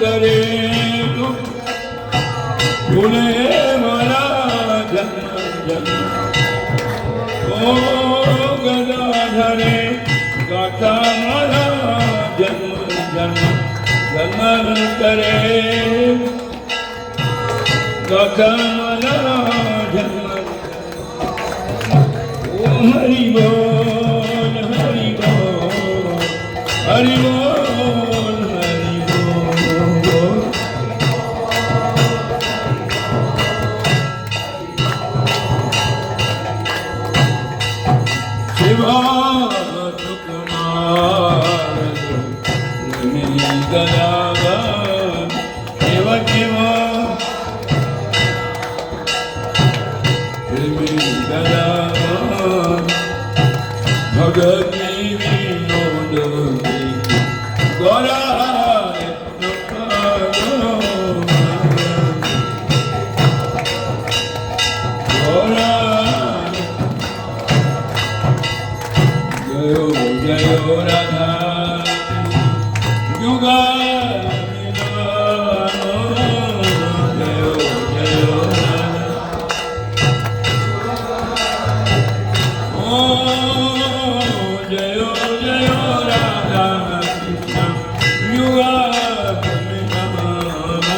करे तू पुणे मला जन्म जन्म ओ गदाधरे गाथा मला जन्म जन्म जन्म करे गाथा मला जन्म ओ हरि बोल हरि बोल हरि बोल भगती विनोद गोरा जयो जयो राधा युगा